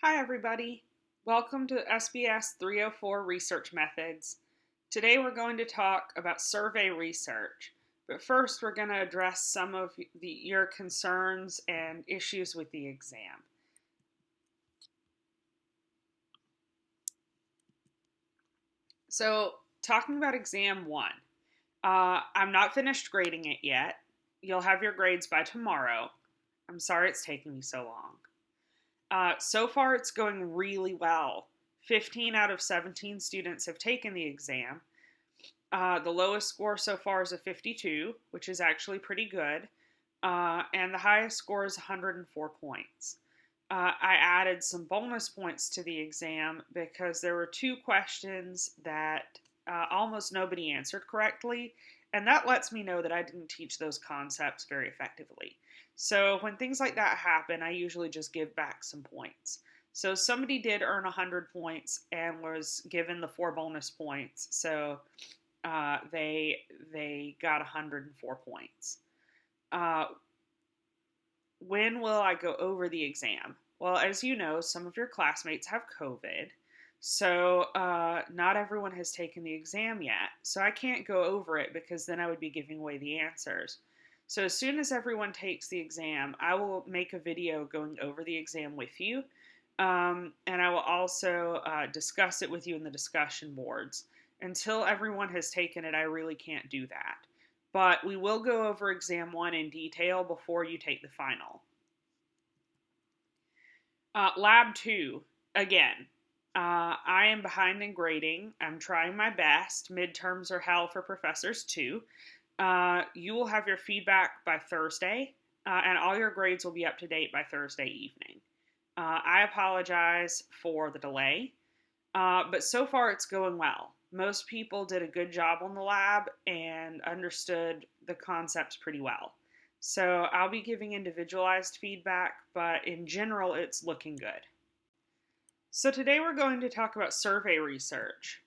Hi everybody. Welcome to SBS 304 Research Methods. Today we're going to talk about survey research, but first we're going to address some of your concerns and issues with the exam. So, talking about exam 1, I'm not finished grading it yet. You'll have your grades by tomorrow. I'm sorry it's taking me so long. So far, it's going really well. 15 out of 17 students have taken the exam. The lowest score so far is a 52, which is actually pretty good. And the highest score is 104 points. I added some bonus points to the exam because there were two questions that almost nobody answered correctly, and that lets me know that I didn't teach those concepts very effectively. So when things like that happen, I usually just give back some points. So somebody did earn 100 points and was given the 4 bonus points, so they got 104 points. When will I go over the exam? Well, as you know, some of your classmates have COVID, so not everyone has taken the exam yet. So I can't go over it because then I would be giving away the answers. So as soon as everyone takes the exam, I will make a video going over the exam with you. And I will also discuss it with you in the discussion boards. Until everyone has taken it, I really can't do that. But we will go over exam 1 in detail before you take the final. Lab 2, again, I am behind in grading. I'm trying my best. Midterms are hell for professors too. You will have your feedback by Thursday, and all your grades will be up to date by Thursday evening. I apologize for the delay, but so far it's going well. Most people did a good job on the lab and understood the concepts pretty well. So I'll be giving individualized feedback, but in general, it's looking good. So today we're going to talk about survey research.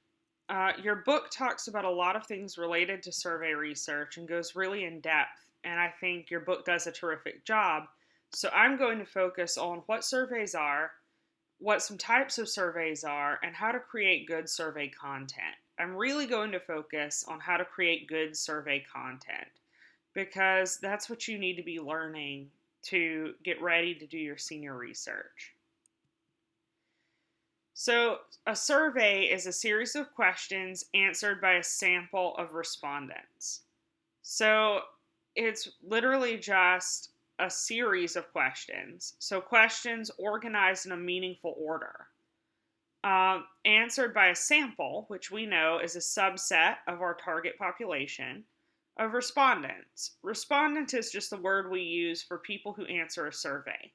Your book talks about a lot of things related to survey research and goes really in depth, and I think your book does a terrific job. So I'm going to focus on what surveys are, what some types of surveys are, and how to create good survey content. I'm really going to focus on how to create good survey content because that's what you need to be learning to get ready to do your senior research. So, a survey is a series of questions answered by a sample of respondents. So, it's literally just a series of questions. So, questions organized in a meaningful order. Answered by a sample, which we know is a subset of our target population, of respondents. Respondent is just the word we use for people who answer a survey.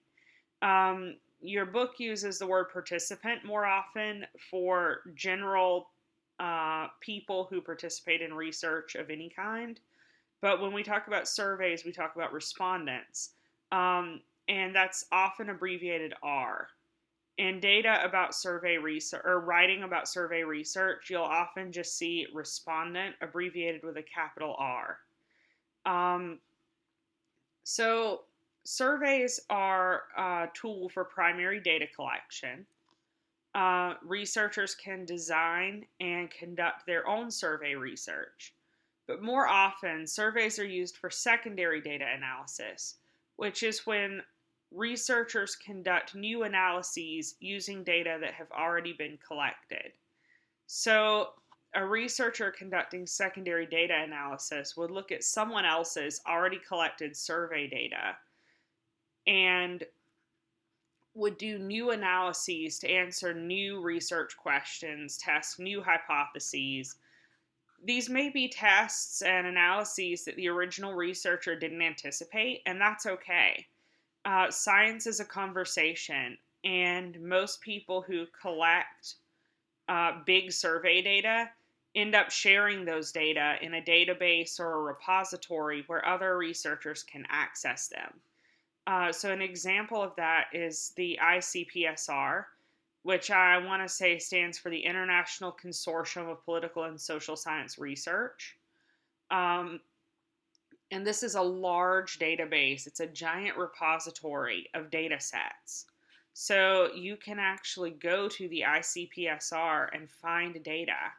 Your book uses the word participant more often for general people who participate in research of any kind. But when we talk about surveys, we talk about respondents. And that's often abbreviated R. In data about survey research or writing about survey research, you'll often just see respondent abbreviated with a capital R. So surveys are a tool for primary data collection. Researchers can design and conduct their own survey research. But more often, surveys are used for secondary data analysis, which is when researchers conduct new analyses using data that have already been collected. So, a researcher conducting secondary data analysis would look at someone else's already collected survey data and would do new analyses to answer new research questions, test new hypotheses. These may be tests and analyses that the original researcher didn't anticipate, and that's okay. Science is a conversation, and most people who collect big survey data end up sharing those data in a database or a repository where other researchers can access them. So an example of that is the ICPSR, which I want to say stands for the International Consortium of Political and Social Science Research. And this is a large database. It's a giant repository of data sets. So you can actually go to the ICPSR and find data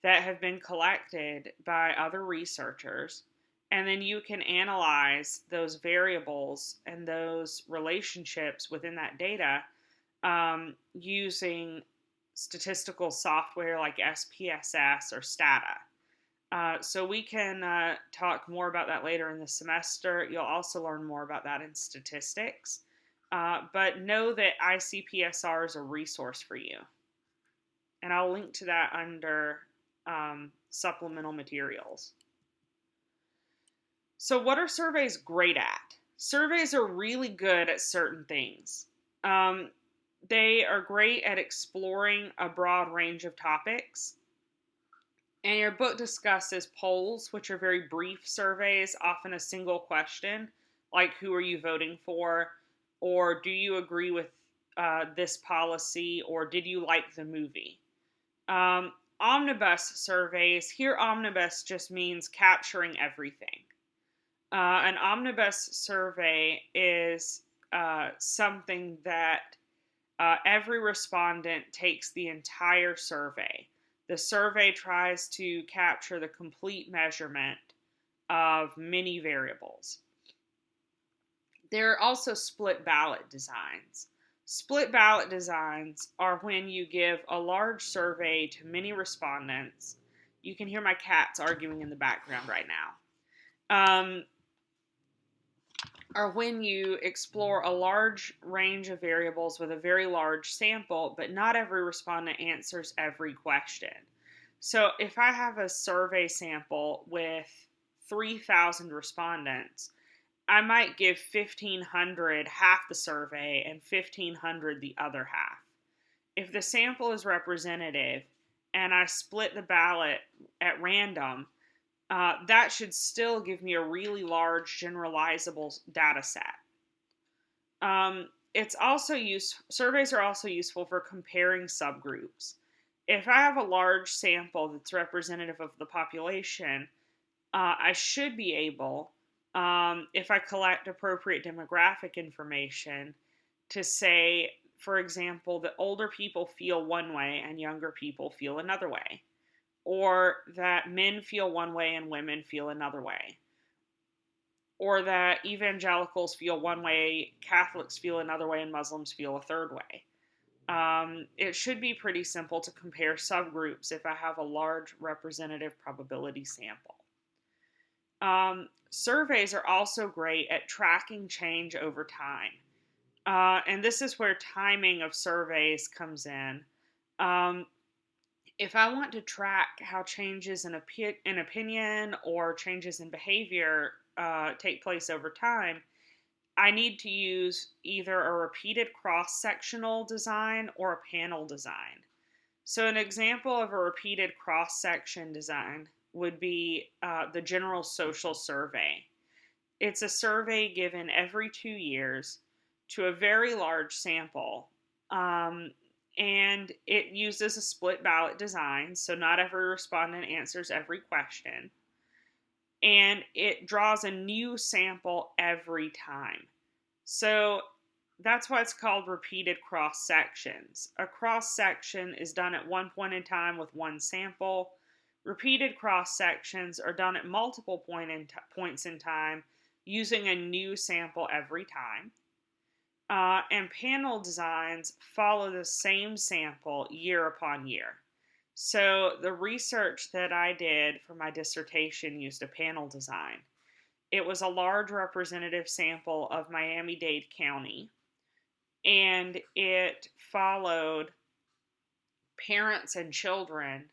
that have been collected by other researchers, and then you can analyze those variables and those relationships within that data using statistical software like SPSS or Stata. So we can talk more about that later in the semester. You'll also learn more about that in statistics. But know that ICPSR is a resource for you. And I'll link to that under supplemental materials. So what are surveys great at? Surveys are really good at certain things. They are great at exploring a broad range of topics. And your book discusses polls, which are very brief surveys, often a single question, like who are you voting for, or do you agree with this policy, or did you like the movie? Omnibus surveys, here omnibus just means capturing everything. An omnibus survey is something that every respondent takes the entire survey. The survey tries to capture the complete measurement of many variables. There are also split ballot designs. Split ballot designs are when you give a large survey to many respondents. You can hear my cats arguing in the background right now. Are when you explore a large range of variables with a very large sample, but not every respondent answers every question. So if I have a survey sample with 3,000 respondents, I might give 1,500 half the survey and 1,500 the other half. If the sample is representative and I split the ballot at random, that should still give me a really large generalizable data set. Surveys are also useful for comparing subgroups. If I have a large sample that's representative of the population, I should be able, if I collect appropriate demographic information, to say, for example, that older people feel one way and younger people feel another way, or that men feel one way and women feel another way, or that evangelicals feel one way, Catholics feel another way, and Muslims feel a third way. It should be pretty simple to compare subgroups if I have a large representative probability sample. Surveys are also great at tracking change over time. And this is where timing of surveys comes in. If I want to track how changes in opinion or changes in behavior take place over time, I need to use either a repeated cross-sectional design or a panel design. So an example of a repeated cross-section design would be the General Social Survey. It's a survey given every 2 years to a very large sample, and it uses a split ballot design, so not every respondent answers every question, and it draws a new sample every time. So that's why it's called repeated cross sections. A cross section is done at one point in time with one sample. Repeated cross sections are done at multiple points in time using a new sample every time. And panel designs follow the same sample year upon year. So the research that I did for my dissertation used a panel design. It was a large representative sample of Miami-Dade County, and it followed parents and children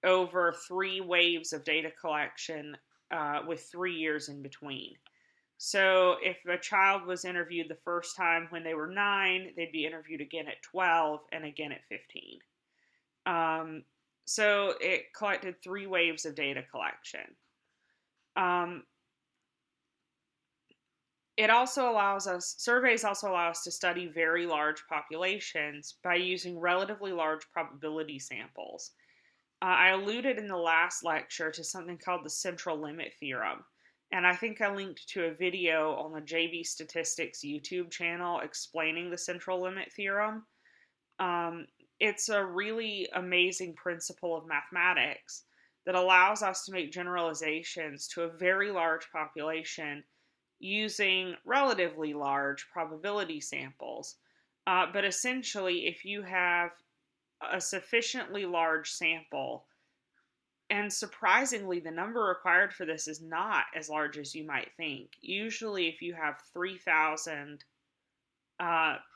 over 3 waves of data collection with 3 years in between. So if a child was interviewed the first time when they were 9, they'd be interviewed again at 12 and again at 15. So it collected 3 waves of data collection. Surveys also allow us to study very large populations by using relatively large probability samples. I alluded in the last lecture to something called the central limit theorem. And I think I linked to a video on the JB Statistics YouTube channel explaining the central limit theorem. Um, it's a really amazing principle of mathematics that allows us to make generalizations to a very large population using relatively large probability samples. But essentially, if you have a sufficiently large sample, and surprisingly, the number required for this is not as large as you might think. Usually, if you have 3,000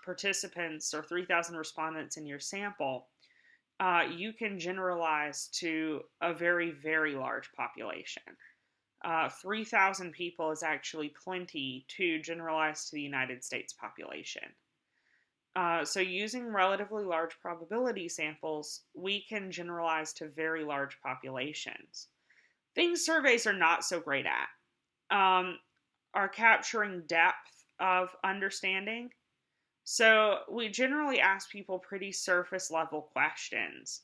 participants or 3,000 respondents in your sample, you can generalize to a very, very large population. 3,000 people is actually plenty to generalize to the United States population. So using relatively large probability samples, we can generalize to very large populations. Things surveys are not so great at are capturing depth of understanding. So we generally ask people pretty surface level questions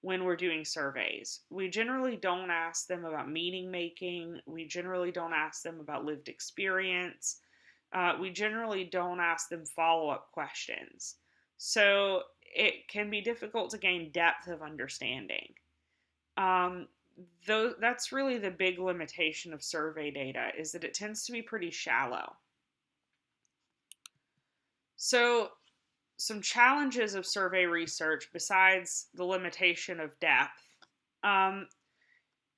when we're doing surveys. We generally don't ask them about meaning making. We generally don't ask them about lived experience. We generally don't ask them follow-up questions. So it can be difficult to gain depth of understanding. That's really the big limitation of survey data, is that it tends to be pretty shallow. So some challenges of survey research besides the limitation of depth: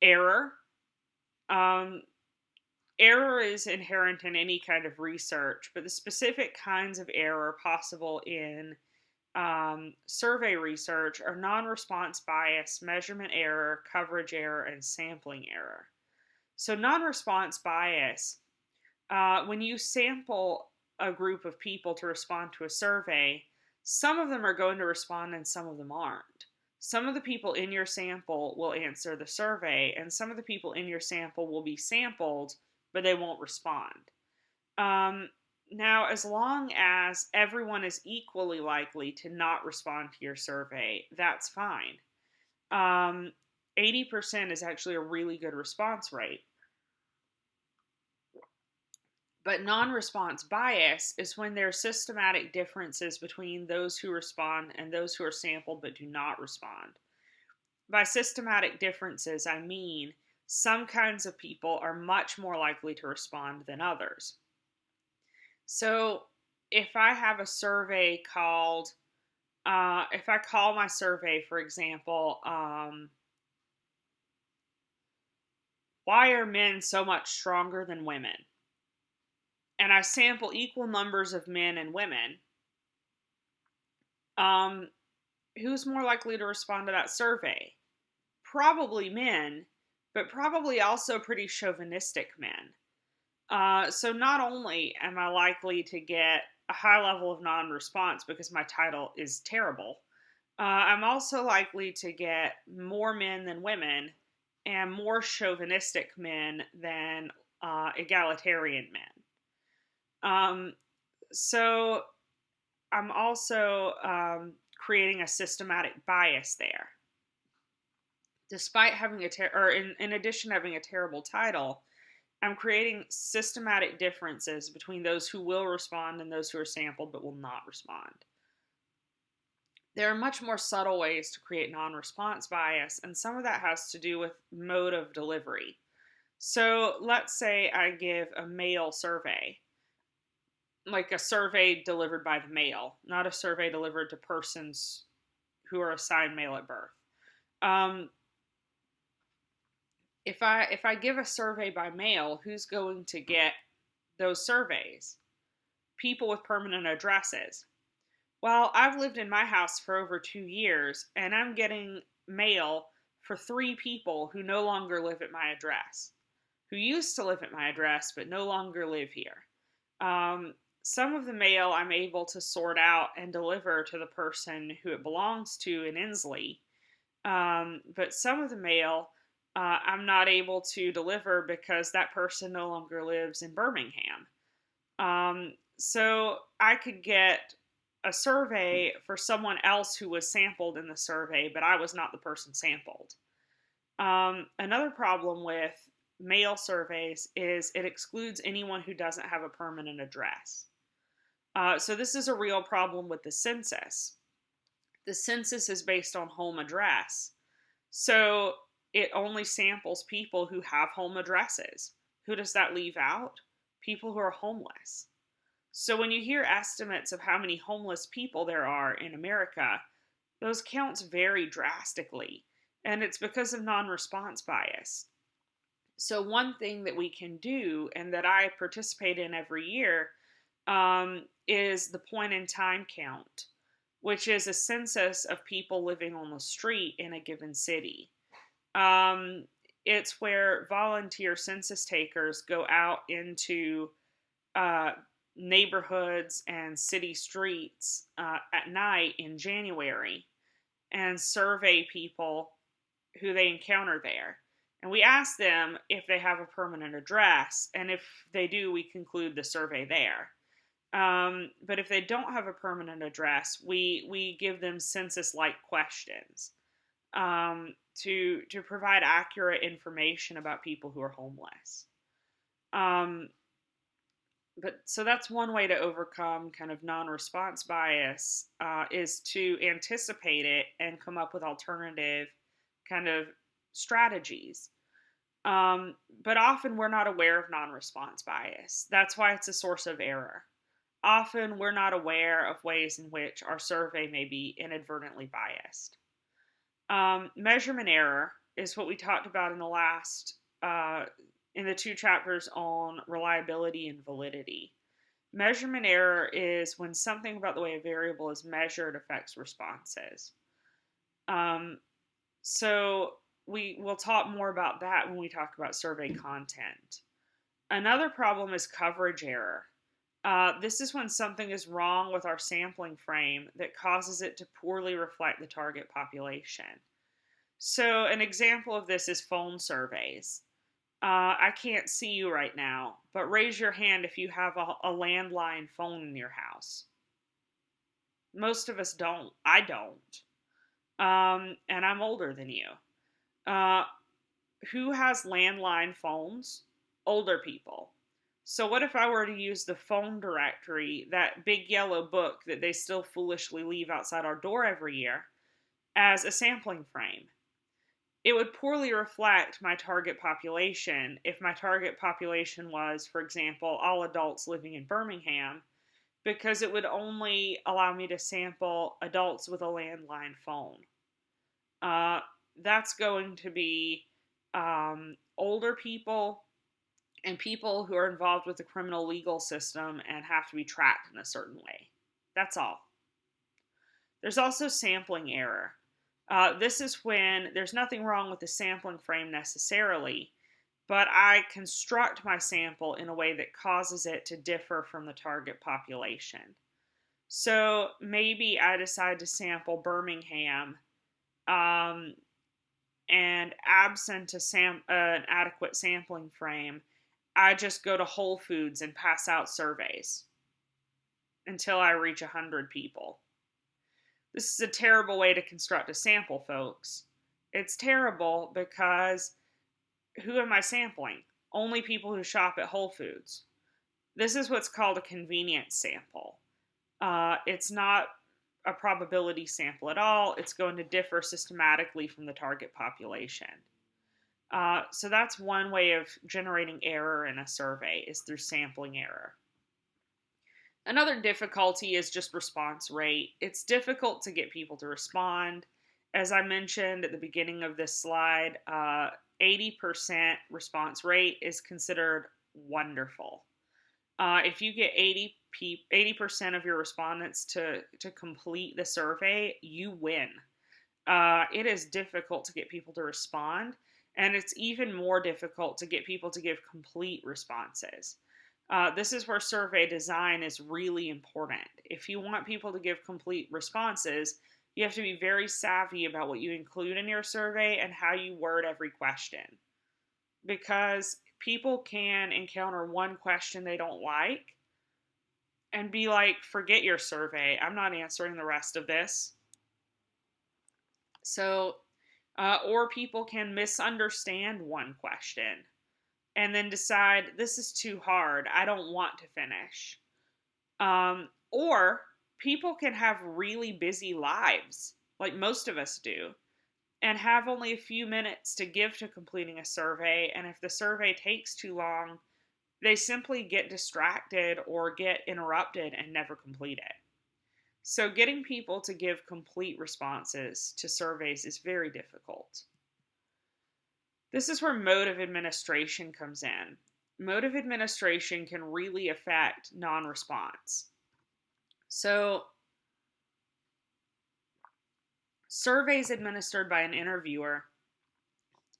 error. Error is inherent in any kind of research, but the specific kinds of error possible in survey research are non-response bias, measurement error, coverage error, and sampling error. So non-response bias, when you sample a group of people to respond to a survey, some of them are going to respond and some of them aren't. Some of the people in your sample will answer the survey, and some of the people in your sample will be sampled, but they won't respond. Now, as long as everyone is equally likely to not respond to your survey, that's fine. 80% is actually a really good response rate. But non-response bias is when there are systematic differences between those who respond and those who are sampled but do not respond. By systematic differences, I mean some kinds of people are much more likely to respond than others. So if I have a survey called, if I call my survey, for example, why are men so much stronger than women? And I sample equal numbers of men and women, who's more likely to respond to that survey? Probably men, but probably also pretty chauvinistic men. So not only am I likely to get a high level of non-response because my title is terrible, I'm also likely to get more men than women and more chauvinistic men than egalitarian men. So I'm also creating a systematic bias there. Despite having in addition to having a terrible title, I'm creating systematic differences between those who will respond and those who are sampled but will not respond. There are much more subtle ways to create non-response bias, and some of that has to do with mode of delivery. So let's say I give a mail survey, like a survey delivered by the mail, not a survey delivered to persons who are assigned mail at birth. If I give a survey by mail, who's going to get those surveys? People with permanent addresses. Well, I've lived in my house for over 2 years, and I'm getting mail for 3 people who no longer live at my address, who used to live at my address but no longer live here. Some of the mail I'm able to sort out and deliver to the person who it belongs to in Inslee, but some of the mail I'm not able to deliver because that person no longer lives in Birmingham. So I could get a survey for someone else who was sampled in the survey, but I was not the person sampled. Another problem with mail surveys is it excludes anyone who doesn't have a permanent address. So this is a real problem with the census. The census is based on home address. So it only samples people who have home addresses. Who does that leave out? People who are homeless. So when you hear estimates of how many homeless people there are in America, those counts vary drastically, and it's because of non-response bias. So one thing that we can do, and that I participate in every year, is the point in time count, which is a census of people living on the street in a given city. It's where volunteer census takers go out into neighborhoods and city streets at night in January and survey people who they encounter there. And we ask them if they have a permanent address, and if they do, we conclude the survey there. But if they don't have a permanent address, we give them census-like questions to provide accurate information about people who are homeless. But so that's one way to overcome kind of non-response bias, is to anticipate it and come up with alternative kind of strategies. But often we're not aware of non-response bias. That's why it's a source of error. Often we're not aware of ways in which our survey may be inadvertently biased. Measurement error is what we talked about in the last in the 2 chapters on reliability and validity. Measurement error is when something about the way a variable is measured affects responses. So we'll talk more about that when we talk about survey content. Another problem is coverage error. This is when something is wrong with our sampling frame that causes it to poorly reflect the target population. So an example of this is phone surveys. I can't see you right now, but raise your hand if you have a landline phone in your house. Most of us don't. I don't. And I'm older than you. Who has landline phones? Older people. So what if I were to use the phone directory, that big yellow book that they still foolishly leave outside our door every year, as a sampling frame? It would poorly reflect my target population if my target population was, for example, all adults living in Birmingham, because it would only allow me to sample adults with a landline phone. That's going to be older people and people who are involved with the criminal legal system and have to be tracked in a certain way. That's all. There's also sampling error. This is when there's nothing wrong with the sampling frame necessarily, but I construct my sample in a way that causes it to differ from the target population. So maybe I decide to sample Birmingham, and absent an adequate sampling frame, I just go to Whole Foods and pass out surveys until I reach 100 people. This is a terrible way to construct a sample, folks. It's terrible because who am I sampling? Only people who shop at Whole Foods. This is what's called a convenience sample. It's not a probability sample at all. It's going to differ systematically from the target population. So that's one way of generating error in a survey, is through sampling error. Another difficulty is just response rate. It's difficult to get people to respond. As I mentioned at the beginning of this slide, 80% response rate is considered wonderful. If you get 80% of your respondents to complete the survey, you win. It is difficult to get people to respond, and it's even more difficult to get people to give complete responses. This is where survey design is really important. If you want people to give complete responses, you have to be very savvy about what you include in your survey and how you word every question. Because people can encounter one question they don't like and be like, forget your survey, I'm not answering the rest of this. So, or people can misunderstand one question. and then decide this is too hard. I don't want to finish. Or people can have really busy lives, like most of us do, and have only a few minutes to give to completing a survey. And if the survey takes too long, they simply get distracted or get interrupted and never complete it. So, getting people to give complete responses to surveys is very difficult. This is where mode of administration comes in. Mode of administration can really affect non response. So, surveys administered by an interviewer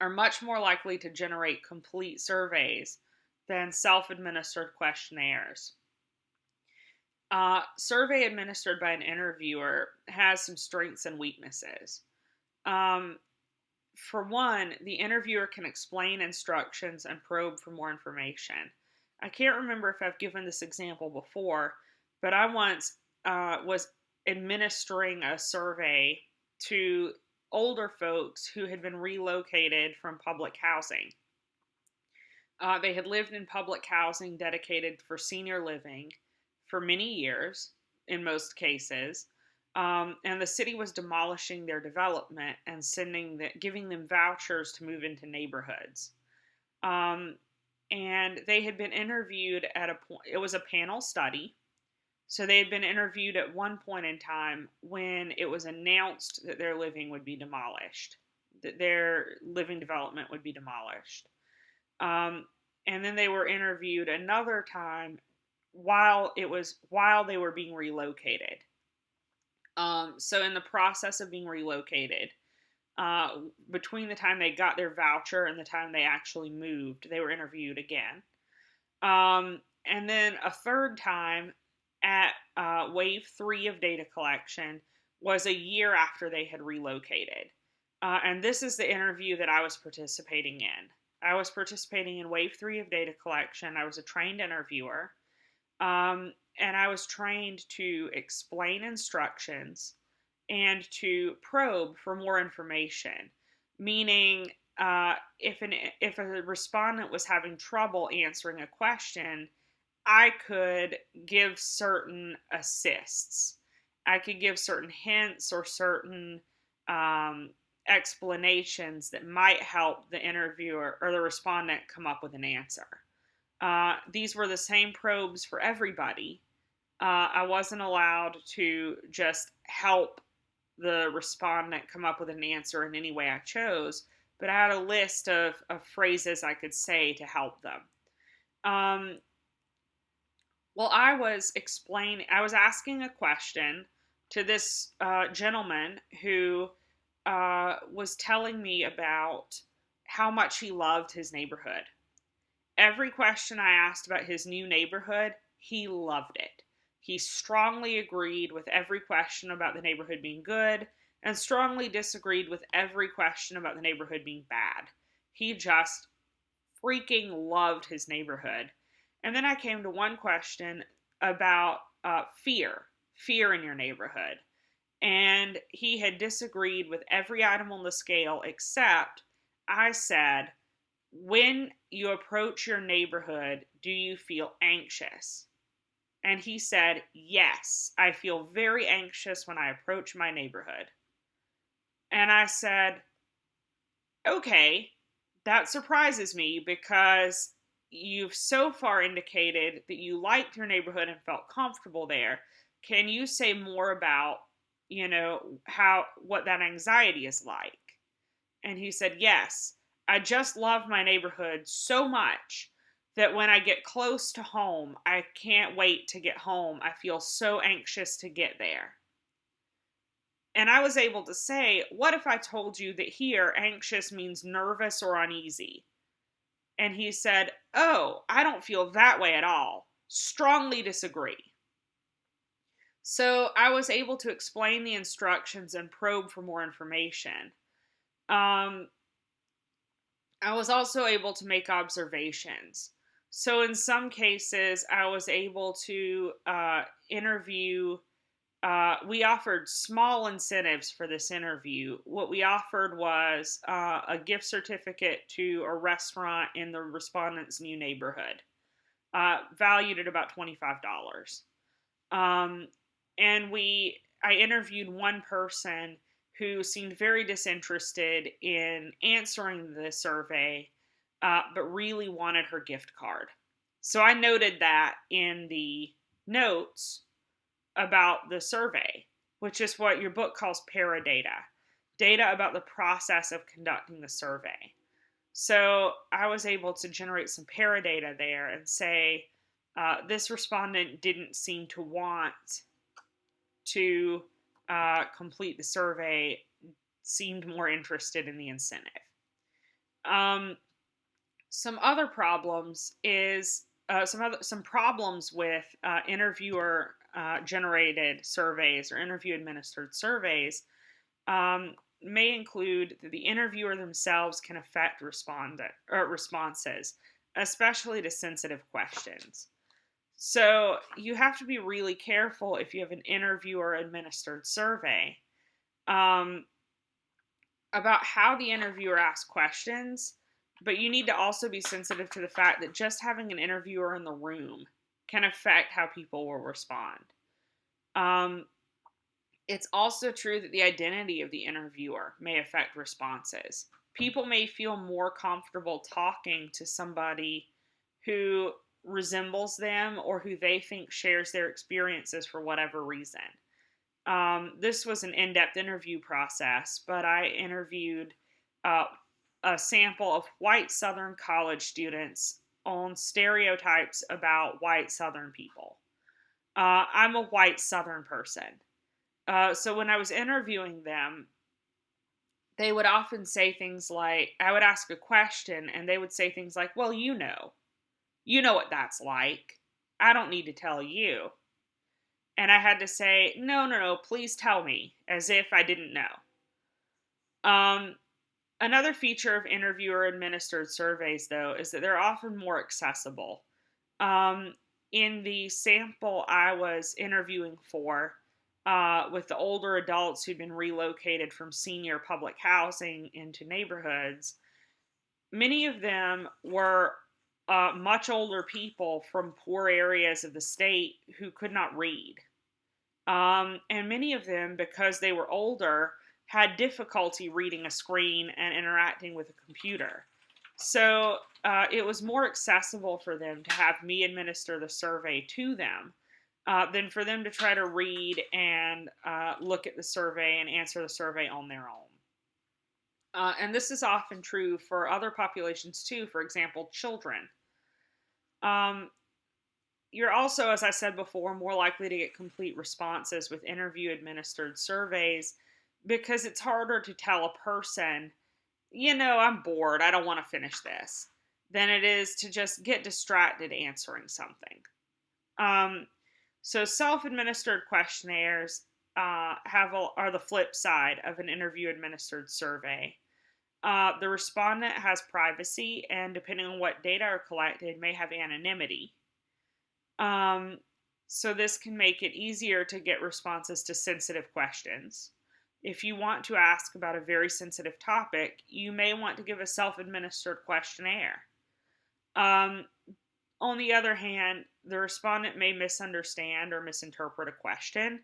are much more likely to generate complete surveys than self-administered questionnaires. Survey administered by an interviewer has some strengths and weaknesses. For one, the interviewer can explain instructions and probe for more information. I can't remember if I've given this example before, but I once was administering a survey to older folks who had been relocated from public housing. They had lived in public housing dedicated for senior living for many years, in most cases, and the city was demolishing their development and giving them vouchers to move into neighborhoods. And they had been interviewed at a point. It was a panel study. So they had been interviewed at one point in time when it was announced that their living would be demolished, that their living development would be demolished. And then they were interviewed another time while they were being relocated. So in the process of being relocated, between the time they got their voucher and the time they actually moved, they were interviewed again. And then a third time at wave 3 of data collection was a year after they had relocated. And this is the interview that I was participating in. I was participating in wave 3 of data collection. I was a trained interviewer. And I was trained to explain instructions and to probe for more information. Meaning, if a respondent was having trouble answering a question, I could give certain assists. I could give certain hints or certain explanations that might help the interviewer or the respondent come up with an answer. These were the same probes for everybody. I wasn't allowed to just help the respondent come up with an answer in any way I chose, but I had a list of phrases I could say to help them. Well, I was asking a question to this gentleman who was telling me about how much he loved his neighborhood. Every question I asked about his new neighborhood, he loved it. He strongly agreed with every question about the neighborhood being good and strongly disagreed with every question about the neighborhood being bad. He just freaking loved his neighborhood. And then I came to one question about fear in your neighborhood. And he had disagreed with every item on the scale except I said, when you approach your neighborhood, do you feel anxious? And he said, yes, I feel very anxious when I approach my neighborhood. And I said, okay, that surprises me because you've so far indicated that you liked your neighborhood and felt comfortable there. Can you say more about, what that anxiety is like? And he said, yes, I just love my neighborhood so much that when I get close to home, I can't wait to get home. I feel so anxious to get there. And I was able to say, what if I told you that here anxious means nervous or uneasy? And he said, oh, I don't feel that way at all. Strongly disagree. So I was able to explain the instructions and probe for more information. I was also able to make observations. So in some cases, I was able to interview we offered small incentives for this interview. What we offered was a gift certificate to a restaurant in the respondent's new neighborhood, valued at about $25. Um, and I interviewed one person who seemed very disinterested in answering the survey, but really wanted her gift card. So I noted that in the notes about the survey, which is what your book calls paradata, data about the process of conducting the survey. So I was able to generate some paradata there and say, this respondent didn't seem to want to complete the survey, seemed more interested in the incentive. Some other problems is some problems with interviewer generated surveys or interview administered surveys may include that the interviewer themselves can affect responses, especially to sensitive questions. So you have to be really careful if you have an interviewer administered survey about how the interviewer asks questions, but you need to also be sensitive to the fact that just having an interviewer in the room can affect how people will respond. It's also true that the identity of the interviewer may affect responses. People may feel more comfortable talking to somebody who resembles them or who they think shares their experiences for whatever reason. This was an in-depth interview process, but I interviewed a sample of white Southern college students on stereotypes about white Southern people. I'm a white Southern person. So when I was interviewing them, they would often say things like, I would ask a question and they would say things like, well, you know what that's like. I don't need to tell you. And I had to say, no, please tell me, as if I didn't know. Another feature of interviewer administered surveys, though, is that they're often more accessible. In the sample I was interviewing for, with the older adults who'd been relocated from senior public housing into neighborhoods, many of them were much older people from poor areas of the state who could not read. And many of them, because they were older, had difficulty reading a screen and interacting with a computer. So it was more accessible for them to have me administer the survey to them than for them to try to read and look at the survey and answer the survey on their own. And this is often true for other populations too, for example, children. You're also, as I said before, more likely to get complete responses with interview administered surveys because it's harder to tell a person, I'm bored, I don't want to finish this, than it is to just get distracted answering something. So self-administered questionnaires are the flip side of an interview-administered survey. The respondent has privacy, and depending on what data are collected, may have anonymity. So this can make it easier to get responses to sensitive questions. If you want to ask about a very sensitive topic, you may want to give a self-administered questionnaire. On the other hand, the respondent may misunderstand or misinterpret a question,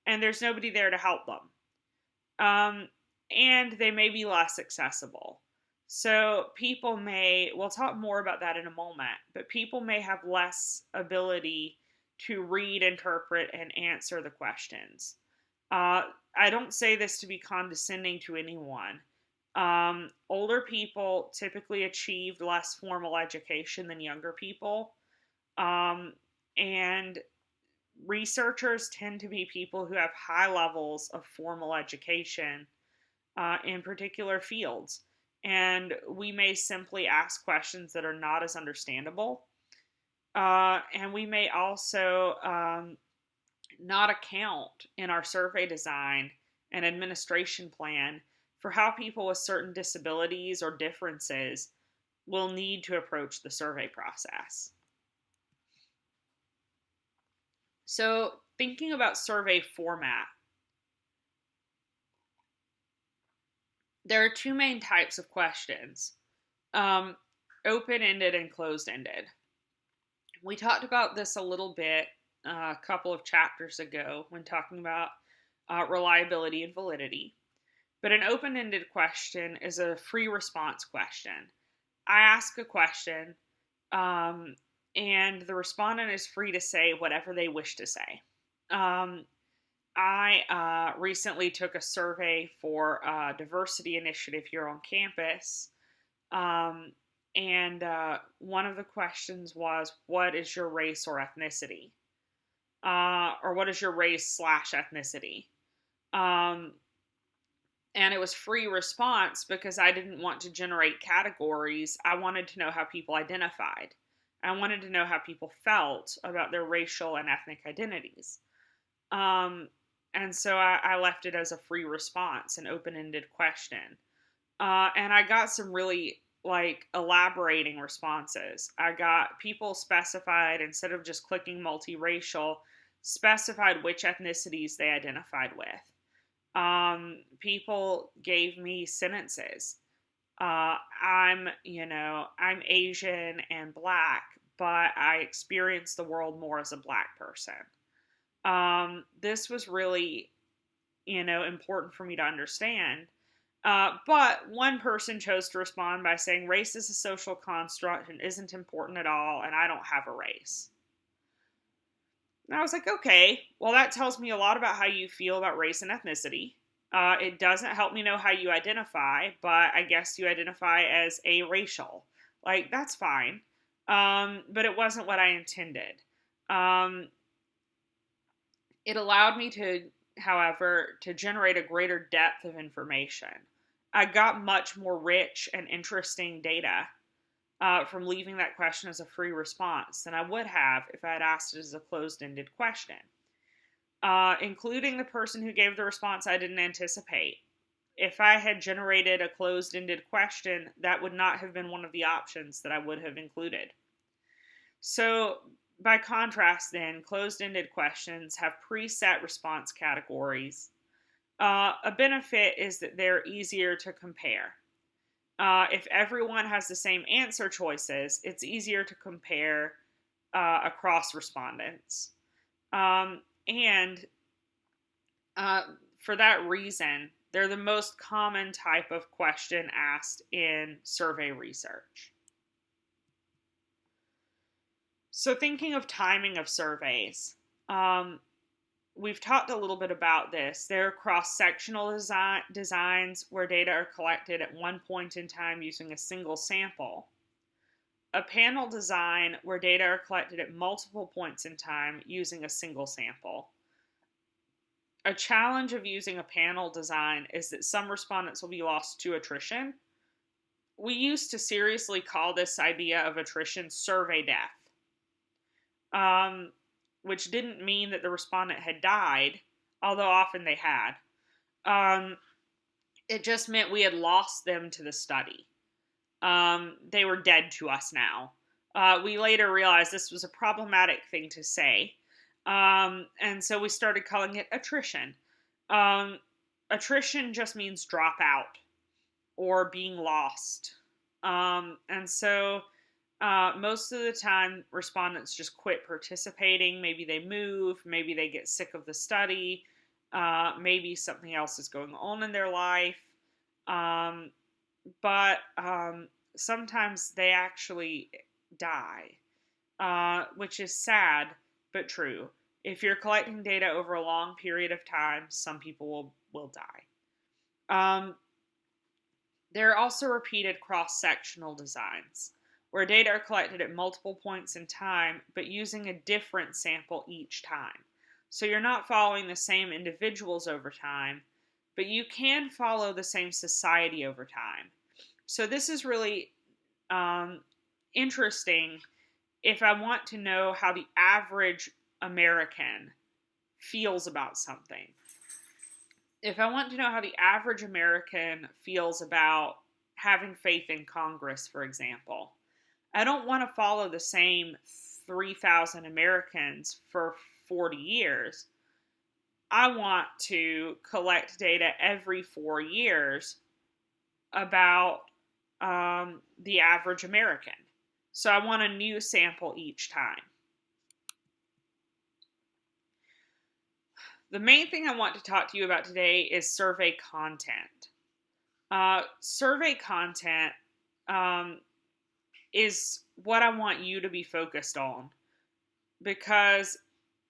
and there's nobody there to help them. And they may be less accessible. So we'll talk more about that in a moment, but people may have less ability to read, interpret, and answer the questions. I don't say this to be condescending to anyone. Older people typically achieved less formal education than younger people. And researchers tend to be people who have high levels of formal education in particular fields. And we may simply ask questions that are not as understandable. And we may also not account in our survey design and administration plan for how people with certain disabilities or differences will need to approach the survey process. So thinking about survey format, there are two main types of questions, open-ended and closed-ended. We talked about this a little bit a couple of chapters ago when talking about reliability and validity. But an open-ended question is a free response question. I ask a question, and the respondent is free to say whatever they wish to say. I recently took a survey for a diversity initiative here on campus, and one of the questions was, what is your race or ethnicity? Or what is your race/ethnicity? And it was free response because I didn't want to generate categories. I wanted to know how people identified. I wanted to know how people felt about their racial and ethnic identities. And so I left it as a free response, an open-ended question. And I got some really elaborating responses. I got people specified, instead of just clicking multiracial, specified which ethnicities they identified with. People gave me sentences. I'm Asian and Black, but I experience the world more as a Black person. This was really, important for me to understand. But one person chose to respond by saying race is a social construct and isn't important at all, and I don't have a race. And I was like, okay, well, that tells me a lot about how you feel about race and ethnicity. It doesn't help me know how you identify, but I guess you identify as aracial. That's fine. But it wasn't what I intended. It allowed me to, however, to generate a greater depth of information. I got much more rich and interesting data from leaving that question as a free response than I would have if I had asked it as a closed-ended question. Including the person who gave the response I didn't anticipate. If I had generated a closed-ended question, that would not have been one of the options that I would have included. So, by contrast then, closed-ended questions have preset response categories. A benefit is that they're easier to compare. If everyone has the same answer choices, it's easier to compare across respondents. And for that reason, they're the most common type of question asked in survey research. So thinking of timing of surveys, we've talked a little bit about this. There are cross-sectional designs where data are collected at one point in time using a single sample. A panel design where data are collected at multiple points in time using a single sample. A challenge of using a panel design is that some respondents will be lost to attrition. We used to seriously call this idea of attrition survey death, which didn't mean that the respondent had died, although often they had. It just meant we had lost them to the study. They were dead to us now. We later realized this was a problematic thing to say, and so we started calling it attrition. Attrition just means drop out or being lost. And so most of the time, respondents just quit participating. Maybe they move, maybe they get sick of the study, maybe something else is going on in their life. But sometimes they actually die, which is sad but true. If you're collecting data over a long period of time, some people will die. There are also repeated cross-sectional designs, where data are collected at multiple points in time, but using a different sample each time. So you're not following the same individuals over time, but you can follow the same society over time. So this is really interesting if I want to know how the average American feels about something. If I want to know how the average American feels about having faith in Congress, for example, I don't want to follow the same 3,000 Americans for 40 years. I want to collect data every 4 years about the average American. So I want a new sample each time. The main thing I want to talk to you about today is survey content. Survey content is what I want you to be focused on because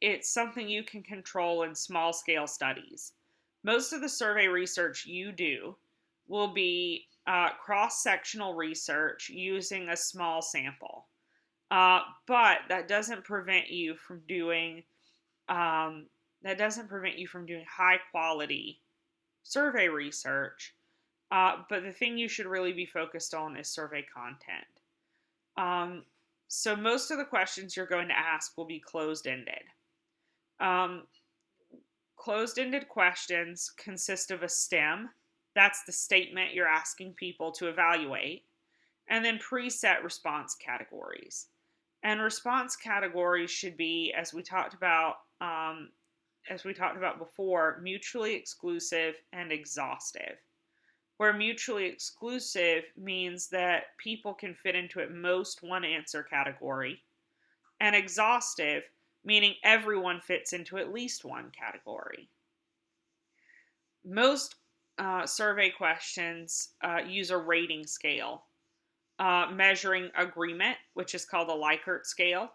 it's something you can control in small scale studies. Most of the survey research you do will be cross-sectional research using a small sample. But that doesn't prevent you from doing high quality survey research. But the thing you should really be focused on is survey content. So most of the questions you're going to ask will be closed-ended. Closed-ended questions consist of a stem. That's the statement you're asking people to evaluate. And then preset response categories. And response categories should be, as we talked about before, mutually exclusive and exhaustive. Where mutually exclusive means that people can fit into at most one answer category, and exhaustive meaning everyone fits into at least one category. Most survey questions use a rating scale, measuring agreement, which is called the Likert scale.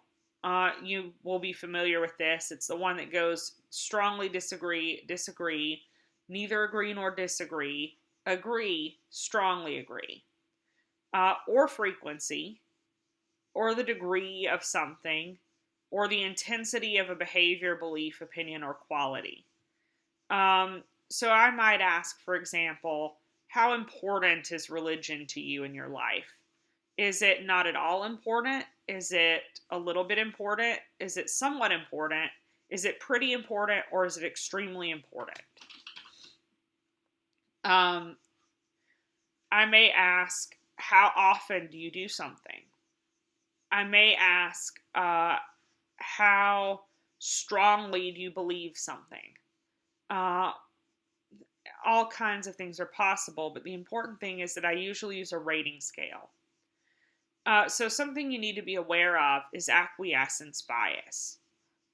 You will be familiar with this. It's the one that goes strongly disagree, disagree, neither agree nor disagree, agree, strongly agree, or frequency, or the degree of something, or the intensity of a behavior, belief, opinion, or quality. So I might ask, for example, how important is religion to you in your life? Is it not at all important? Is it a little bit important? Is it somewhat important? Is it pretty important, or is it extremely important? I may ask, how often do you do something? I may ask, how strongly do you believe something? All kinds of things are possible, but the important thing is that I usually use a rating scale. So something you need to be aware of is acquiescence bias.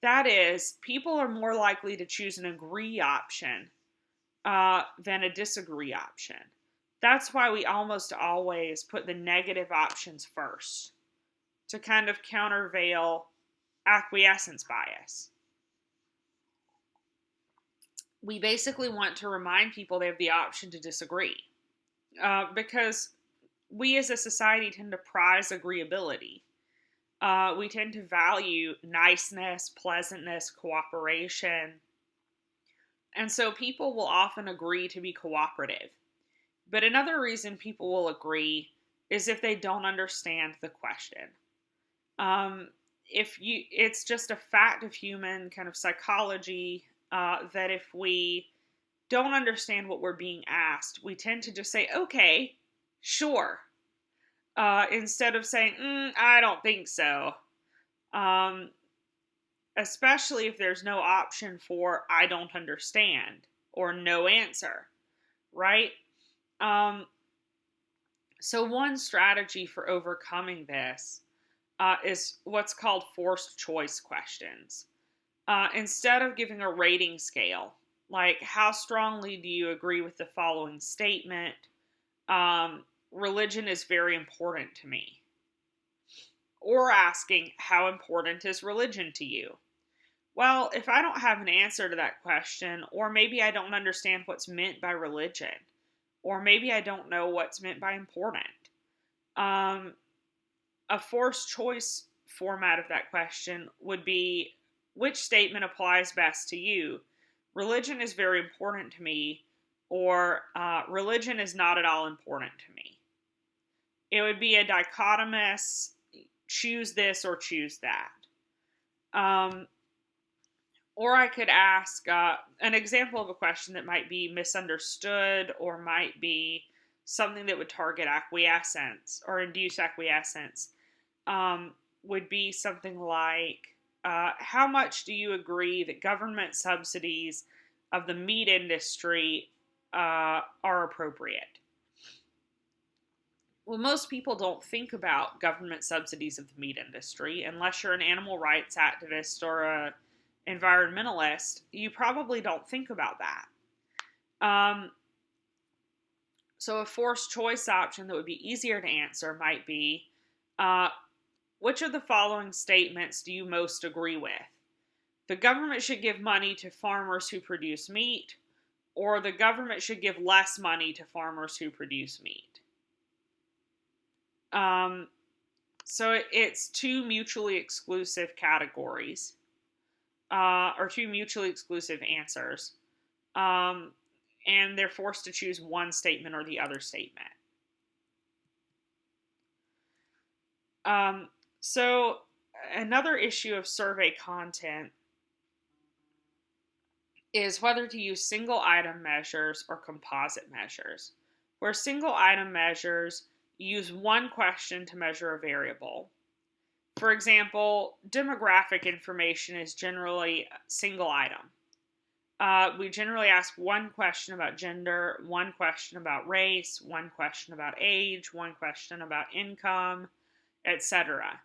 That is, people are more likely to choose an agree option than a disagree option. That's why we almost always put the negative options first to kind of countervail acquiescence bias. We basically want to remind people they have the option to disagree because we as a society tend to prize agreeability. We tend to value niceness, pleasantness, cooperation. And so people will often agree to be cooperative. But another reason people will agree is if they don't understand the question. It's just a fact of human kind of psychology that if we don't understand what we're being asked, we tend to just say, okay, sure, instead of saying, I don't think so. Especially if there's no option for I don't understand or no answer, right? So one strategy for overcoming this is what's called forced choice questions. Instead of giving a rating scale, like how strongly do you agree with the following statement? Religion is very important to me. Or asking, how important is religion to you? Well, if I don't have an answer to that question, or maybe I don't understand what's meant by religion, or maybe I don't know what's meant by important, a forced choice format of that question would be, which statement applies best to you? Religion is very important to me, or religion is not at all important to me. It would be a dichotomous, choose this or choose that. Or I could ask an example of a question that might be misunderstood or might be something that would target acquiescence or induce acquiescence would be something like, how much do you agree that government subsidies of the meat industry are appropriate? Well, most people don't think about government subsidies of the meat industry unless you're an animal rights activist or a environmentalist. You probably don't think about that. So a forced choice option that would be easier to answer might be, which of the following statements do you most agree with? The government should give money to farmers who produce meat, or the government should give less money to farmers who produce meat. So it's two mutually exclusive categories, or two mutually exclusive answers, and they're forced to choose one statement or the other statement. So another issue of survey content is whether to use single item measures or composite measures. Where single item measures use one question to measure a variable. For example, demographic information is generally a single item. We generally ask one question about gender, one question about race, one question about age, one question about income, etc.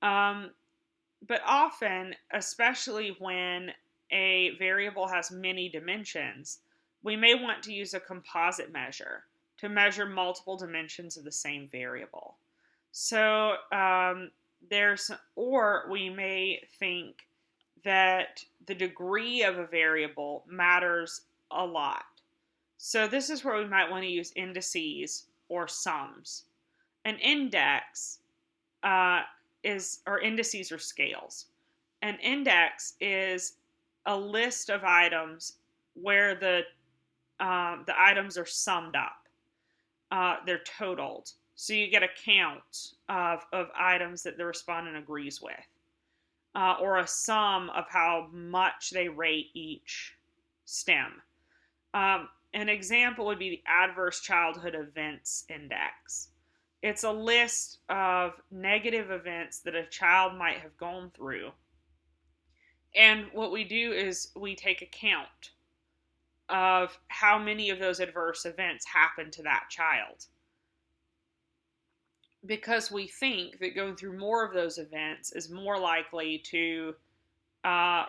But often, especially when a variable has many dimensions, we may want to use a composite measure to measure multiple dimensions of the same variable. So or we may think that the degree of a variable matters a lot. So this is where we might want to use indices or sums. An index or indices or scales. An index is a list of items where the items are summed up. They're totaled. So you get a count of items that the respondent agrees with, or a sum of how much they rate each STEM. An example would be the Adverse Childhood Events Index. It's a list of negative events that a child might have gone through. And what we do is we take account of how many of those adverse events happen to that child. Because we think that going through more of those events is more likely to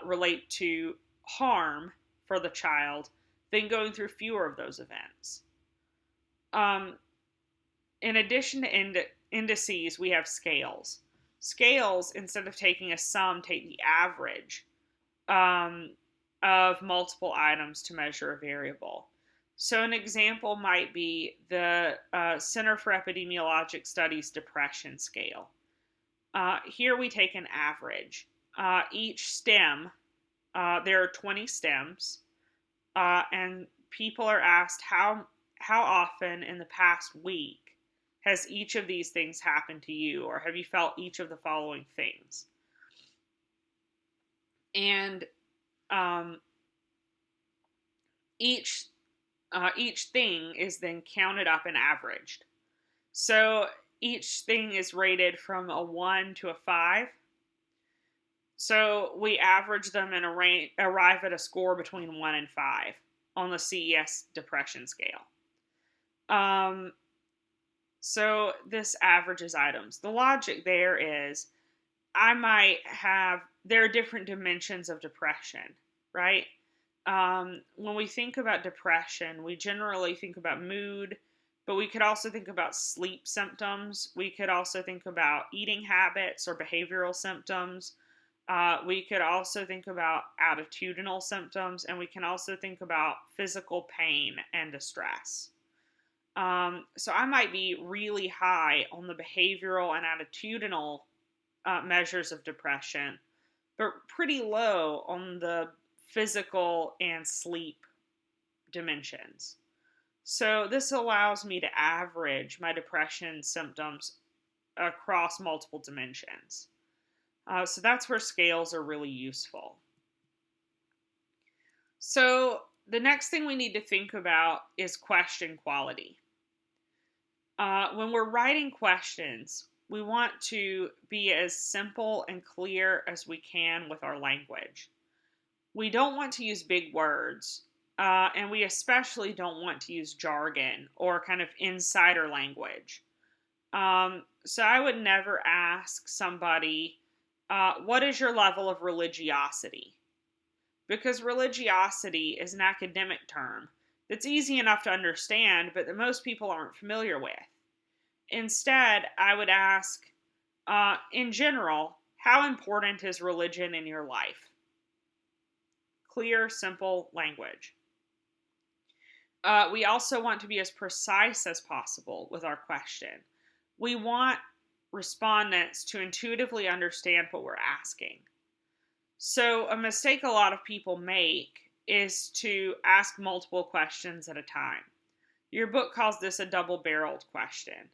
relate to harm for the child than going through fewer of those events. In addition to indices, we have scales. Scales, instead of taking a sum, take the average of multiple items to measure a variable. So an example might be the Center for Epidemiologic Studies Depression Scale. Here we take an average. Each STEM, there are 20 STEMs, and people are asked how often in the past week has each of these things happened to you, or have you felt each of the following things? And each thing is then counted up and averaged. So each thing is rated from a 1 to a 5. So we average them and arrive at a score between 1 and 5 on the CES depression scale. So this averages items. The logic there is there are different dimensions of depression, right? When we think about depression, we generally think about mood, but we could also think about sleep symptoms. We could also think about eating habits or behavioral symptoms. We could also think about attitudinal symptoms, and we can also think about physical pain and distress. So I might be really high on the behavioral and attitudinal measures of depression, but pretty low on the physical and sleep dimensions. So this allows me to average my depression symptoms across multiple dimensions. So that's where scales are really useful. So the next thing we need to think about is question quality. When we're writing questions, we want to be as simple and clear as we can with our language. We don't want to use big words, and we especially don't want to use jargon or kind of insider language. So I would never ask somebody, what is your level of religiosity? Because religiosity is an academic term that's easy enough to understand, but that most people aren't familiar with. Instead, I would ask, in general, how important is religion in your life? Clear, simple language. We also want to be as precise as possible with our question. We want respondents to intuitively understand what we're asking. So, a mistake a lot of people make is to ask multiple questions at a time. Your book calls this a double-barreled question.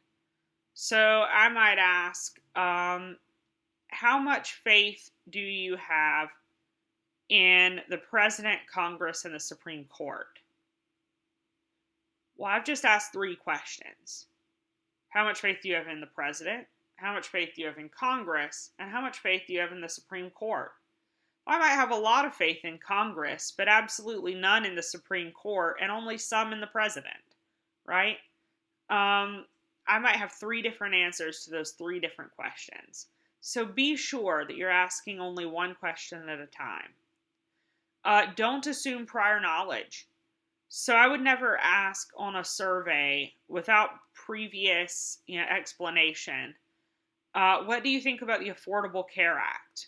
So, I might ask, how much faith do you have in the President, Congress, and the Supreme Court? Well, I've just asked 3 questions. How much faith do you have in the President? How much faith do you have in Congress? And how much faith do you have in the Supreme Court? Well, I might have a lot of faith in Congress, but absolutely none in the Supreme Court, and only some in the President, right? I might have 3 different answers to those 3 different questions. So be sure that you're asking only one question at a time. Don't assume prior knowledge. So I would never ask on a survey without previous explanation, what do you think about the Affordable Care Act?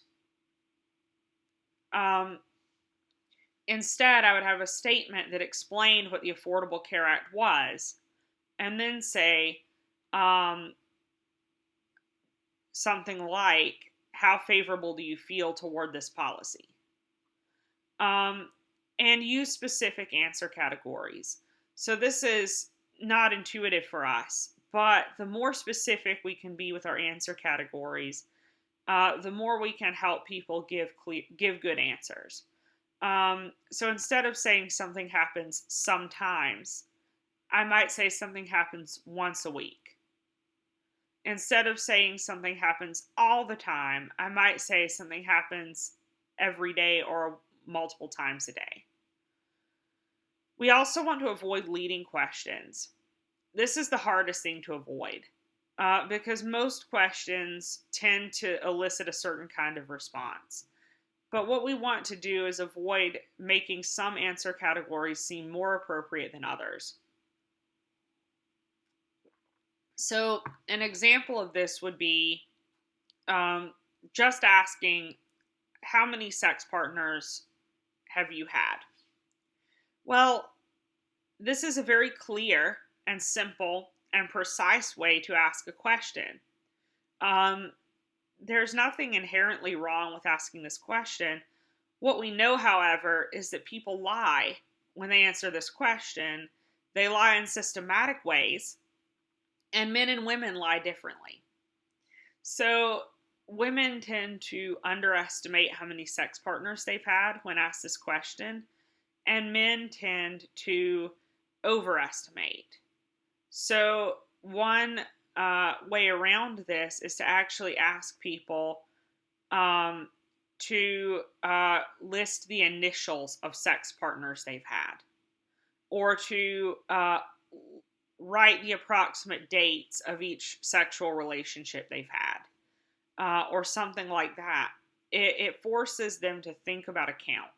Instead, I would have a statement that explained what the Affordable Care Act was, and then say something like, how favorable do you feel toward this policy? And use specific answer categories. So this is not intuitive for us, but the more specific we can be with our answer categories, the more we can help people give good answers. So instead of saying something happens sometimes, I might say something happens once a week. Instead of saying something happens all the time, I might say something happens every day or multiple times a day. We also want to avoid leading questions. This is the hardest thing to avoid because most questions tend to elicit a certain kind of response. But what we want to do is avoid making some answer categories seem more appropriate than others. So an example of this would be just asking, how many sex partners have you had? Well, this is a very clear and simple and precise way to ask a question. There's nothing inherently wrong with asking this question. What we know, however, is that people lie when they answer this question. They lie in systematic ways, and men and women lie differently. So women tend to underestimate how many sex partners they've had when asked this question, and men tend to overestimate. So one way around this is to actually ask people to list the initials of sex partners they've had, or to write the approximate dates of each sexual relationship they've had, or something like that. It forces them to think about a count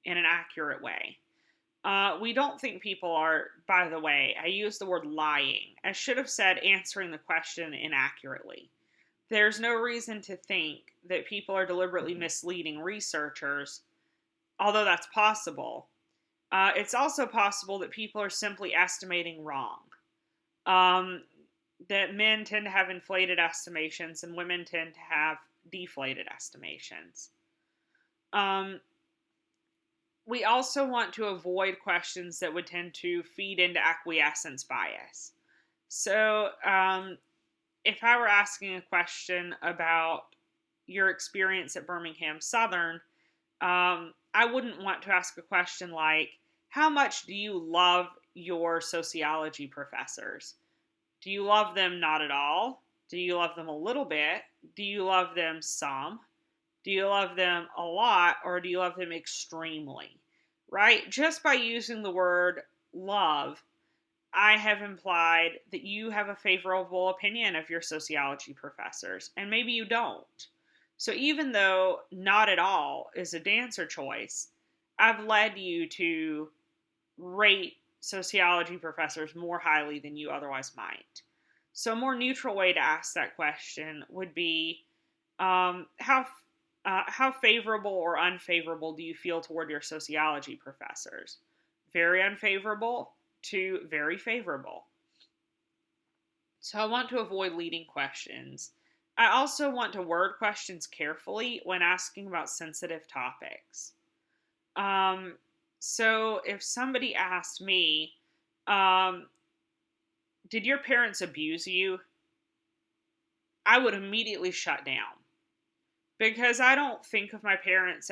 in an accurate way. We don't think people are, by the way, I use the word lying. I should have said answering the question inaccurately. There's no reason to think that people are deliberately misleading researchers, although that's possible. It's also possible that people are simply estimating wrong. That men tend to have inflated estimations and women tend to have deflated estimations. We also want to avoid questions that would tend to feed into acquiescence bias. So, if I were asking a question about your experience at Birmingham Southern, I wouldn't want to ask a question like, how much do you love your sociology professors? Do you love them? Not at all. Do you love them a little bit? Do you love them some? Do you love them a lot? Or do you love them extremely? Right? Just by using the word love, I have implied that you have a favorable opinion of your sociology professors, and maybe you don't. So even though not at all is a dancer choice, I've led you to rate sociology professors more highly than you otherwise might. So a more neutral way to ask that question would be, how favorable or unfavorable do you feel toward your sociology professors? Very unfavorable to very favorable. So I want to avoid leading questions. I also want to word questions carefully when asking about sensitive topics. So if somebody asked me, did your parents abuse you? I would immediately shut down, because I don't want to think of my parents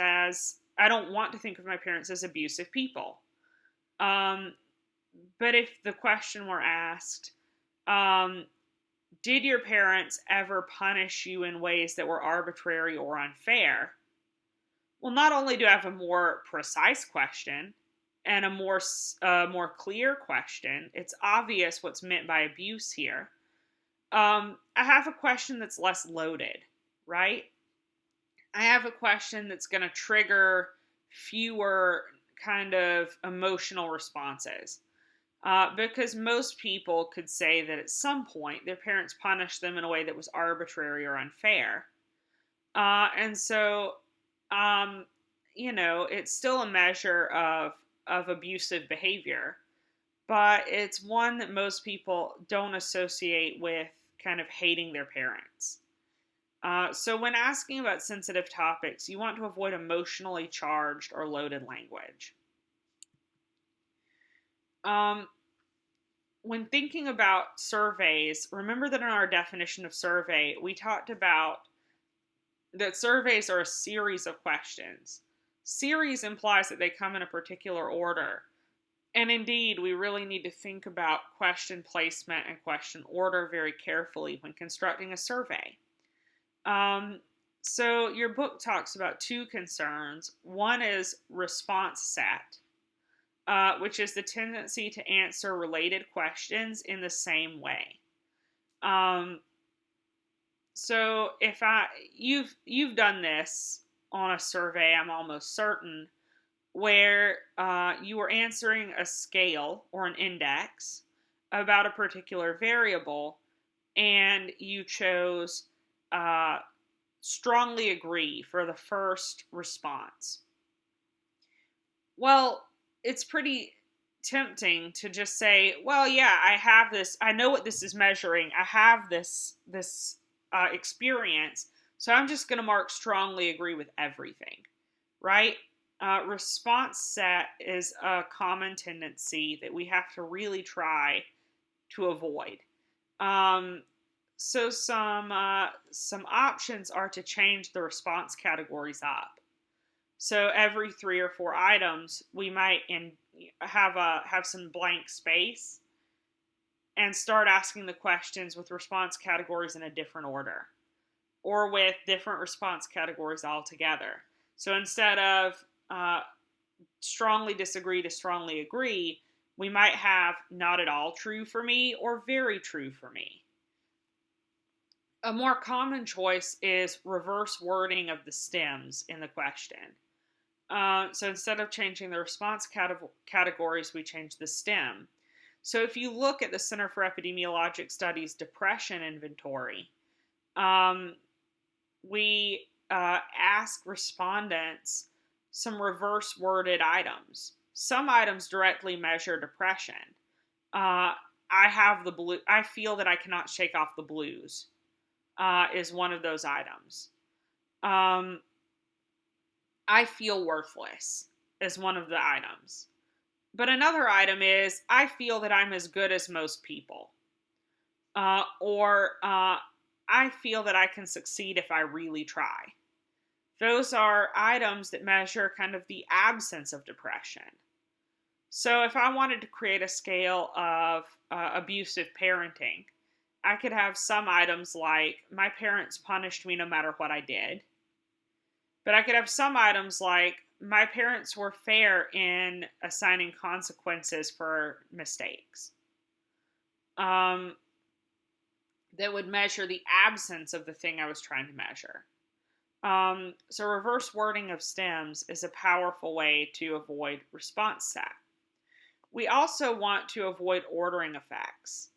as abusive people. But if the question were asked, did your parents ever punish you in ways that were arbitrary or unfair? Well, not only do I have a more precise question and a more clear question, it's obvious what's meant by abuse here. I have a question that's less loaded, right? I have a question that's going to trigger fewer kind of emotional responses. Because most people could say that at some point their parents punished them in a way that was arbitrary or unfair. And so, it's still a measure of abusive behavior, but it's one that most people don't associate with kind of hating their parents. So when asking about sensitive topics, you want to avoid emotionally charged or loaded language. When thinking about surveys, remember that in our definition of survey, we talked about that surveys are a series of questions. Series implies that they come in a particular order. And indeed, we really need to think about question placement and question order very carefully when constructing a survey. So your book talks about two concerns. One is response set, which is the tendency to answer related questions in the same way. So if you've done this on a survey, I'm almost certain, where you were answering a scale or an index about a particular variable, and you chose strongly agree for the first response. Well, it's pretty tempting to just say, well, yeah, I have this, I know what this is measuring, I have this experience, so I'm just going to mark strongly agree with everything, right? Response set is a common tendency that we have to really try to avoid. So some options are to change the response categories up. So every 3 or 4 items, we might have some blank space and start asking the questions with response categories in a different order, or with different response categories altogether. So instead of strongly disagree to strongly agree, we might have not at all true for me or very true for me. A more common choice is reverse wording of the stems in the question. So instead of changing the response categories, we change the stem. So if you look at the Center for Epidemiologic Studies depression inventory, we ask respondents some reverse worded items. Some items directly measure depression. I feel that I cannot shake off the blues, is one of those items. I feel worthless is one of the items. But another item is, I feel that I'm as good as most people. Or I feel that I can succeed if I really try. Those are items that measure kind of the absence of depression. So if I wanted to create a scale of abusive parenting, I could have some items like, my parents punished me no matter what I did. But I could have some items like, my parents were fair in assigning consequences for mistakes. That would measure the absence of the thing I was trying to measure. So reverse wording of stems is a powerful way to avoid response stat. We also want to avoid ordering effects.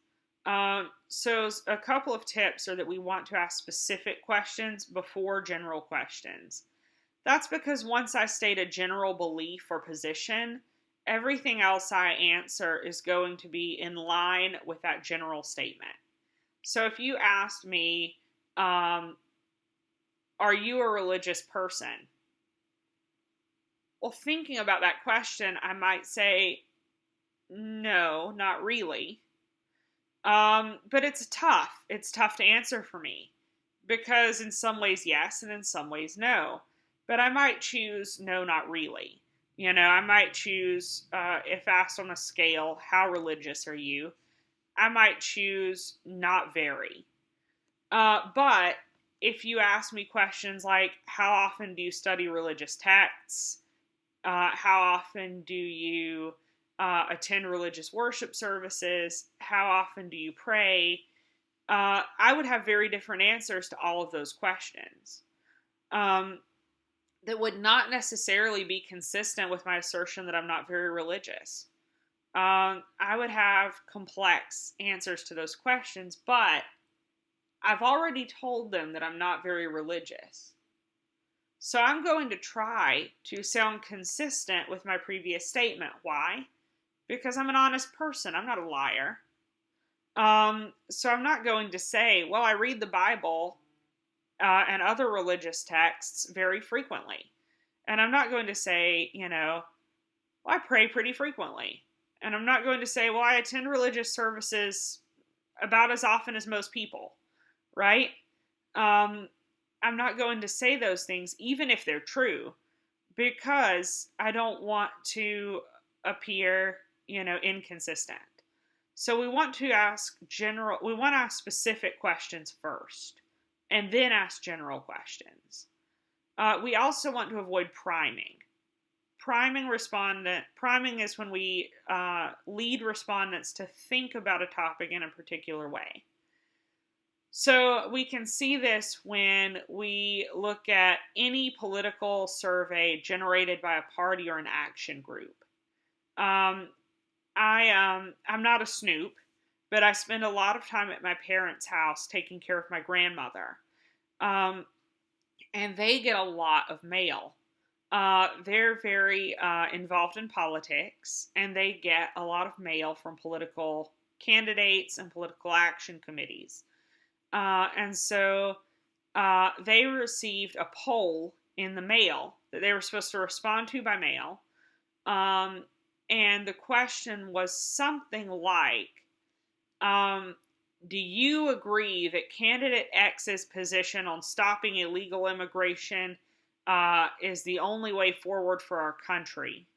So a couple of tips are that we want to ask specific questions before general questions. That's because once I state a general belief or position, everything else I answer is going to be in line with that general statement. So if you asked me, are you a religious person? Well, thinking about that question, I might say, no, not really. But it's tough. It's tough to answer for me because in some ways, yes, and in some ways, no. But I might choose no, not really. I might choose, if asked on a scale, how religious are you? I might choose not very. But if you ask me questions like, how often do you study religious texts? How often do you attend religious worship services? How often do you pray? I would have very different answers to all of those questions. That would not necessarily be consistent with my assertion that I'm not very religious. I would have complex answers to those questions, but I've already told them that I'm not very religious. So I'm going to try to sound consistent with my previous statement. Why? Because I'm an honest person. I'm not a liar. So I'm not going to say, well, I read the Bible and other religious texts very frequently. And I'm not going to say, well, I pray pretty frequently. And I'm not going to say, well, I attend religious services about as often as most people, right? I'm not going to say those things, even if they're true, because I don't want to appear, inconsistent. So we want to ask specific questions first, and then ask general questions. We also want to avoid priming. Priming is when we lead respondents to think about a topic in a particular way. So we can see this when we look at any political survey generated by a party or an action group. I'm not a snoop, but I spend a lot of time at my parents' house taking care of my grandmother. And they get a lot of mail. They're very involved in politics, and they get a lot of mail from political candidates and political action committees. And so they received a poll in the mail that they were supposed to respond to by mail. And the question was something like, do you agree that candidate X's position on stopping illegal immigration is the only way forward for our country?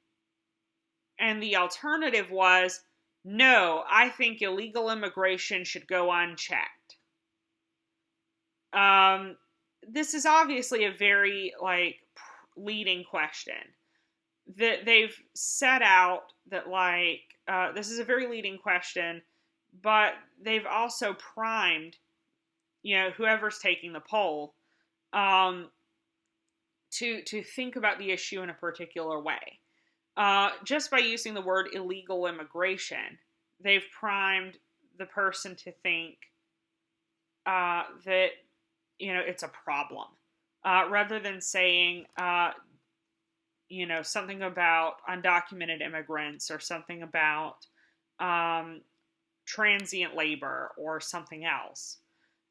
And the alternative was, no, I think illegal immigration should go unchecked. This is obviously a very leading question that they've set out that this is a very leading question, but they've also primed whoever's taking the poll to think about the issue in a particular way. Just by using the word illegal immigration, they've primed the person to think that it's a problem, rather than saying something about undocumented immigrants or something about transient labor or something else.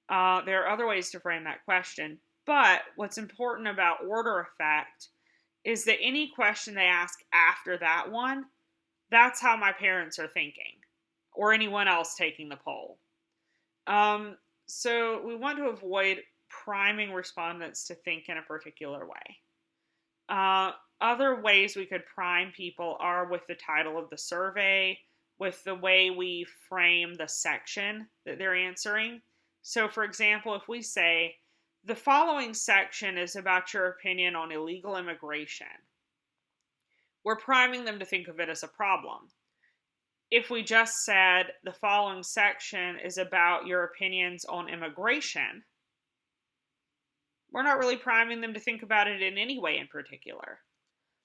There are other ways to frame that question, but what's important about order effect is that any question they ask after that one, that's how my parents are thinking, or anyone else taking the poll. So we want to avoid priming respondents to think in a particular way. Other ways we could prime people are with the title of the survey, with the way we frame the section that they're answering. So, for example, if we say, the following section is about your opinion on illegal immigration, we're priming them to think of it as a problem. If we just said, the following section is about your opinions on immigration, we're not really priming them to think about it in any way in particular.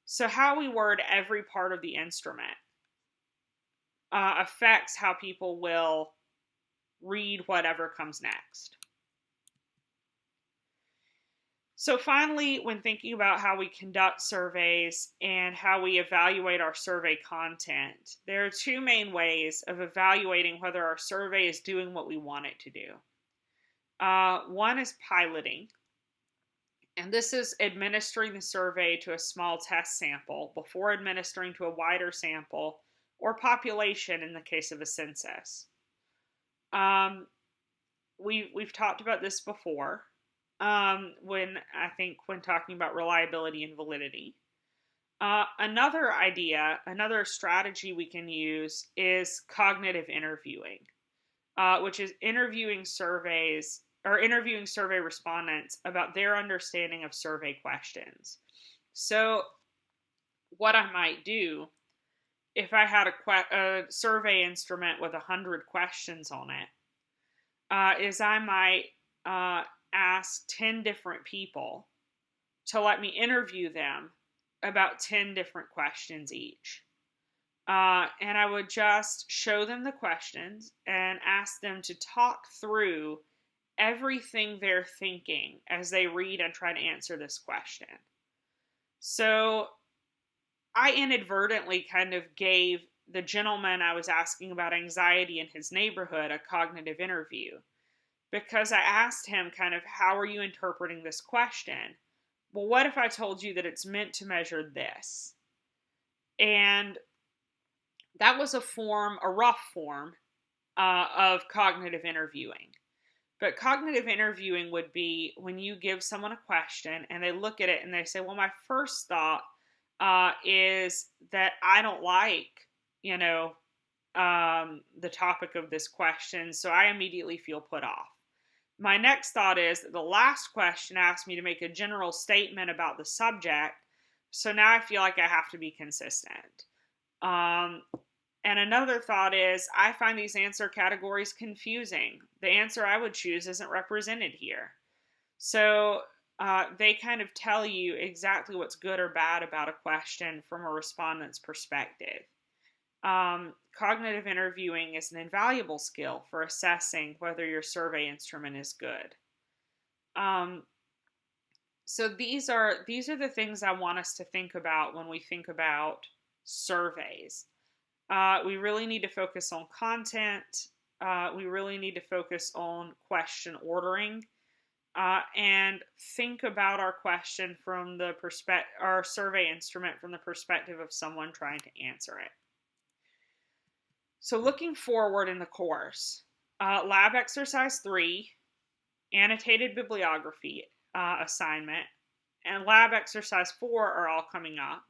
So how we word every part of the instrument affects how people will read whatever comes next. So finally, when thinking about how we conduct surveys and how we evaluate our survey content, there are two main ways of evaluating whether our survey is doing what we want it to do. One is piloting, and this is administering the survey to a small test sample before administering to a wider sample or population in the case of a census. We've talked about this before. When talking about reliability and validity. Another strategy we can use is cognitive interviewing, which is interviewing survey respondents about their understanding of survey questions. So what I might do if I had a survey instrument with 100 questions on it, is I might ask 10 different people to let me interview them about 10 different questions each. And I would just show them the questions and ask them to talk through everything they're thinking as they read and try to answer this question. So I inadvertently kind of gave the gentleman I was asking about anxiety in his neighborhood a cognitive interview, because I asked him kind of, how are you interpreting this question? Well, what if I told you that it's meant to measure this? And that was a rough form of cognitive interviewing. But cognitive interviewing would be when you give someone a question and they look at it and they say, well, my first thought is that I don't like, the topic of this question, so I immediately feel put off. My next thought is that the last question asked me to make a general statement about the subject, so now I feel like I have to be consistent. And another thought is, I find these answer categories confusing. The answer I would choose isn't represented here. So they kind of tell you exactly what's good or bad about a question from a respondent's perspective. Cognitive interviewing is an invaluable skill for assessing whether your survey instrument is good. So these are the things I want us to think about when we think about surveys. We really need to focus on content. We really need to focus on question ordering, and think about our question from our survey instrument from the perspective of someone trying to answer it. So looking forward in the course, lab exercise 3, annotated bibliography assignment, and lab exercise 4 are all coming up.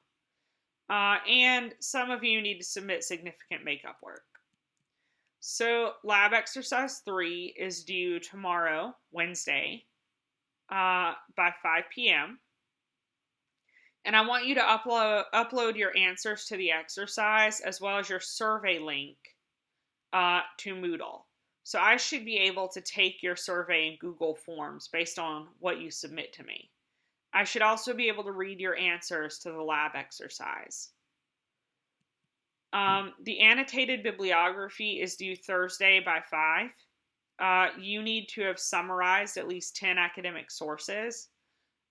And some of you need to submit significant makeup work. So lab exercise 3 is due tomorrow, Wednesday, by 5 p.m. And I want you to upload your answers to the exercise as well as your survey link to Moodle. So I should be able to take your survey in Google Forms based on what you submit to me. I should also be able to read your answers to the lab exercise. The annotated bibliography is due Thursday by 5. You need to have summarized at least 10 academic sources.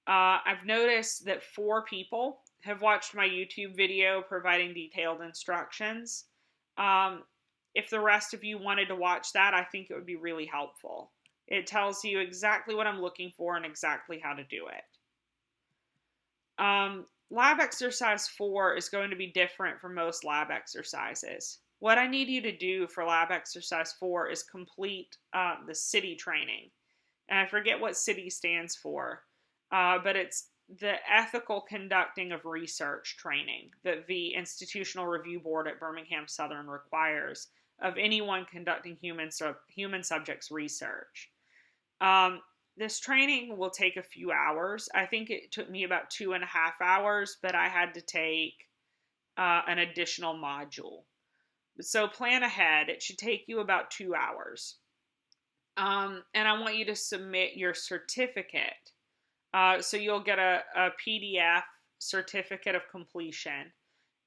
I've noticed that 4 people have watched my YouTube video providing detailed instructions. If the rest of you wanted to watch that, I think it would be really helpful. It tells you exactly what I'm looking for and exactly how to do it. Lab exercise 4 is going to be different from most lab exercises. What I need you to do for lab exercise 4 is complete the city training. And I forget what city stands for, but it's the ethical conducting of research training that the Institutional Review Board at Birmingham Southern requires of anyone conducting human subjects research. This training will take a few hours. I think it took me about 2.5 hours, but I had to take an additional module. So plan ahead. It should take you about 2 hours. And I want you to submit your certificate. So you'll get a PDF certificate of completion.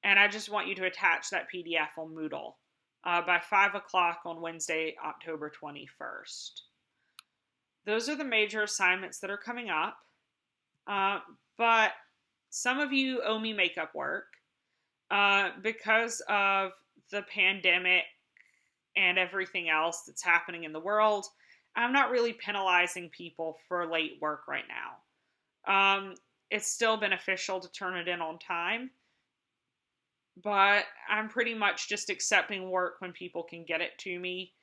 And I just want you to attach that PDF on Moodle by 5 o'clock on Wednesday, October 21st. Those are the major assignments that are coming up. But some of you owe me makeup work because of the pandemic and everything else that's happening in the world. I'm not really penalizing people for late work right now. It's still beneficial to turn it in on time, but I'm pretty much just accepting work when people can get it to me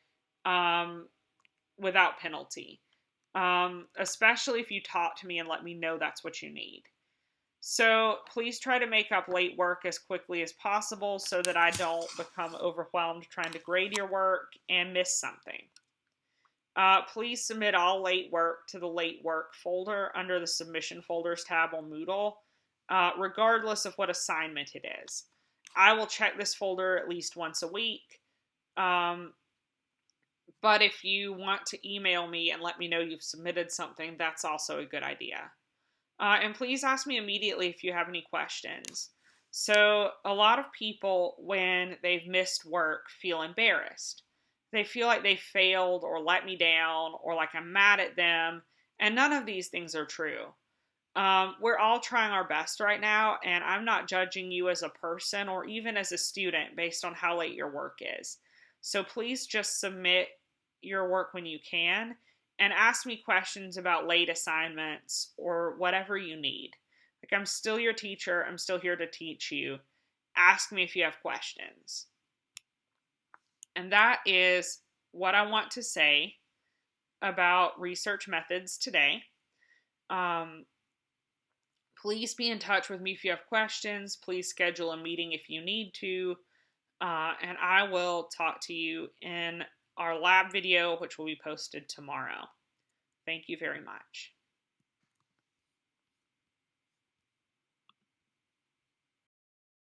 without penalty, especially if you talk to me and let me know that's what you need. So please try to make up late work as quickly as possible so that I don't become overwhelmed trying to grade your work and miss something. Please submit all late work to the late work folder under the submission folders tab on Moodle, regardless of what assignment it is. I will check this folder at least once a week. But if you want to email me and let me know you've submitted something, that's also a good idea. And please ask me immediately if you have any questions. So a lot of people, when they've missed work, feel embarrassed. They feel like they failed or let me down or like I'm mad at them. And none of these things are true. We're all trying our best right now, and I'm not judging you as a person or even as a student based on how late your work is. So please just submit your work when you can and ask me questions about late assignments or whatever you need. Like, I'm still your teacher. I'm still here to teach you. Ask me if you have questions. And that is what I want to say about research methods today. Please be in touch with me if you have questions. Please schedule a meeting if you need to. And I will talk to you in our lab video, which will be posted tomorrow. Thank you very much.